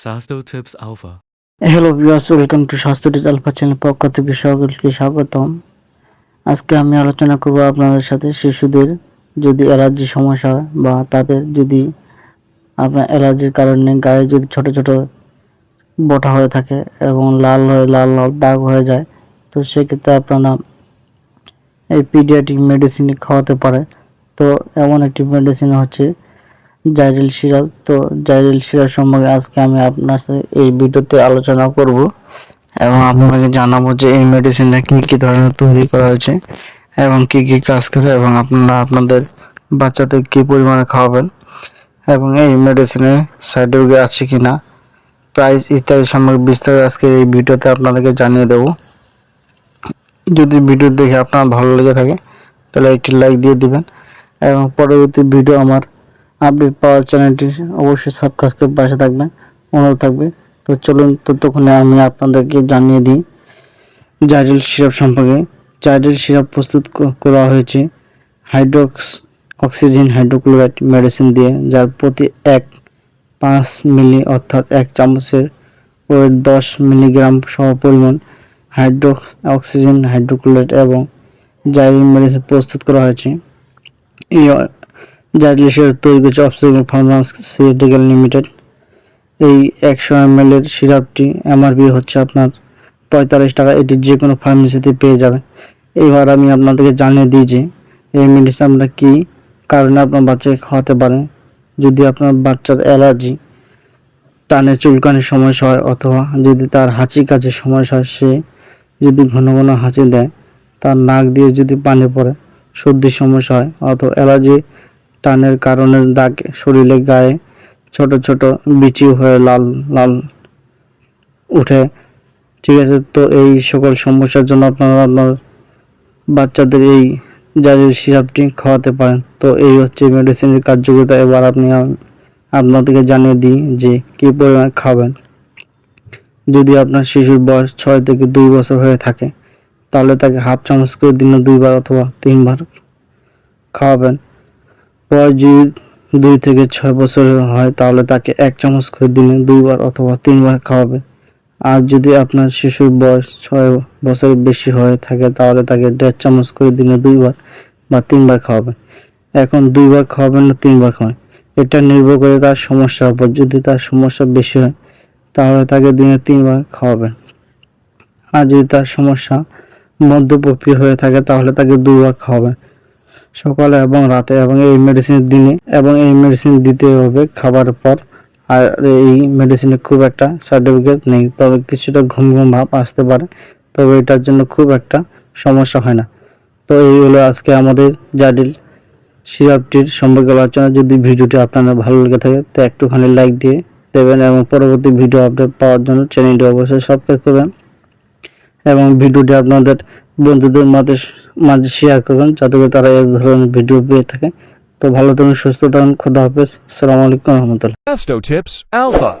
Sasto Tips Alpha. Hello viewers, welcome to স্বাস্থ্য tips alpha channel পক্ষ থেকে সকলকে স্বাগতম। আজকে আমি আলোচনা করব আপনাদের সাথে শিশুদের যদি অ্যালার্জি সমস্যা হয় বা তাদের যদি আপনার অ্যালার্জির কারণে গায়ে যদি ছোট ছোট বোটা হয়ে থাকে এবং লাল দাগ হয়ে যায়, তো সেক্ষেত্রে আপনারা এই পিডিয়াট্রিক মেডিসিন খাওয়াতে পারে। তো এমন একটি মেডিসিন হচ্ছে জাইরেল সিরাপ। তো জাইরেল সিরাপ সম্পর্কে আজকে আমি আপনার সাথে এই ভিডিওতে আলোচনা করব এবং আপনাকে জানাবো যে এই মেডিসিনটা কি কি ধরনের তৈরি করা হয়েছে এবং কি কি কাজ করে এবং আপনারা আপনাদের বাচ্চাদের কি পরিমাণে খাওয়াবেন এবং এই মেডিসিনের সাইড এফেক্ট আছে কিনা, প্রাইস ইত্যাদি সম্পর্কে বিস্তারিত আজকে এই ভিডিওতে আপনাদেরকে জানিয়ে দেব। যদি ভিডিও দেখে আপনার ভালো লেগে থাকে তাহলে একটি লাইক দিয়ে দিবেন এবং পরবর্তী ভিডিও আমার আপডেট পাওয়ার চ্যানেলটি অবশ্যই সাবস্ক্রাইব করে পাশে থাকবেন, অনুরোধ থাকবে। তো চলুন ততক্ষণে আমি আপনাদেরকে জানিয়ে দিই জাইরেল সিরাপ সম্পর্কে। জাইরেল সিরাপ প্রস্তুত করা হয়েছে হাইড্রক্স অক্সিজেন হাইড্রোক্লোরাইড মেডিসিন দিয়ে, যার প্রতি 5 মিলি অর্থাৎ 1 চামচের ওয়েট 10 মিলিগ্রাম সহ পরিমাণ হাইড্রক্স অক্সিজেন হাইড্রোক্লোরাইড এবং জাইরেল মেডিসিন প্রস্তুত করা হয়েছে। এই জাইরেল সিরাপ তৈরি করেছে অপসিজন ফার্মাসিউটিক্যাল লিমিটেড। এই 100 ml এর সিরাপটি এমআরপি হচ্ছে আপনার 45 টাকা। এটি যে কোনো ফার্মেসিতে পেয়ে যাবেন। এবার আমি আপনাদেরকে জানিয়ে দিই যে এই মেডিসিন আপনারা কী কারণে আপনার বাচ্চাকে খাওয়াতে পারেন। যদি আপনার বাচ্চার অ্যালার্জি, টানে চুলকানির সমস্যা হয় অথবা যদি তার হাঁচি কাশির সমস্যা হয়, সে যদি ঘন ঘন হাঁচি দেয়, তার নাক দিয়ে যদি পানি পড়ে, সর্দির সমস্যা হয় অথবা অ্যালার্জি টানের কারণে দাগ শরীরে গায়ে ছোট ছোট বিচি হয়ে লাল লাল উঠে, ঠিক আছে। তো এই সকল সমস্যার জন্য আপনারা আপনার বাচ্চাদের এই জাইরেল সিরাপটি খাওয়াতে পারেন। তো এই হচ্ছে মেডিসিনের কার্যকারিতা। এবার আপনাদেরকে জানিয়ে দিই যে কী পরিমাণ খাবেন। যদি আপনার শিশুর বয়স 6 থেকে 2 বছর হয়ে থাকে তাহলে তাকে হাফ চামচ করে দিনে 2 বার অথবা 3 বার খাওয়াবেন। বয়স যদি 2 থেকে 6 বছরের হয় তাহলে তাকে 1 চামচ করে দিনে 2 বার অথবা 3 বার খাওয়াবেন। আর যদি আপনার শিশুর বয়স 6 বছরের বেশি হয়ে থাকে তাহলে তাকে 1.5 চামচ করে দিনে 2 বার বা 3 বার খাওয়াবেন। এখন 2 বার খাওয়াবেন না 3 বার খাওয়াবেন, এটা নির্ভর করে তার সমস্যার উপর। যদি তার সমস্যা বেশি হয় তাহলে তাকে দিনে 3 বার খাওয়াবেন। আর যদি তার সমস্যা মধ্যপ্রকৃতির হয়ে থাকে তাহলে তাকে 2 বার খাওয়াবেন, সকালে এবং রাতে। এবং এই মেডিসিন দিনে এবং এই মেডিসিন দিতে হবে খাবারের পর। আর এই মেডিসিনে খুব একটা সাইড এফেক্ট নেই, তবে কিছুটা ঘুম ঘুম ভাব আসতে পারে, তবে এটার জন্য খুব একটা সমস্যা হয় না। তো এই হলো আজকে আমাদের জাইরেল সিরাপটির সম্পর্কে আলোচনা। যদি ভিডিওটি আপনাদের ভালো লেগে থাকে তো একটুখানি লাইক দিয়ে দেবেন এবং পরবর্তী ভিডিও আপডেট পাওয়ার জন্য চ্যানেলটি অবশ্যই সাবস্ক্রাইব করবেন এবং ভিডিওটি আপনাদের বন্ধুদের মাঝে শেয়ার করবেন যাতে করে তারা এই ধরনের ভিডিও পেয়ে থাকে। তো ভালো থাকুন, সুস্থ থাকুন, খোদা হাফেজ, আসসালামু আলাইকুম রহমতুল্লাহ। Sasto Tips Alpha.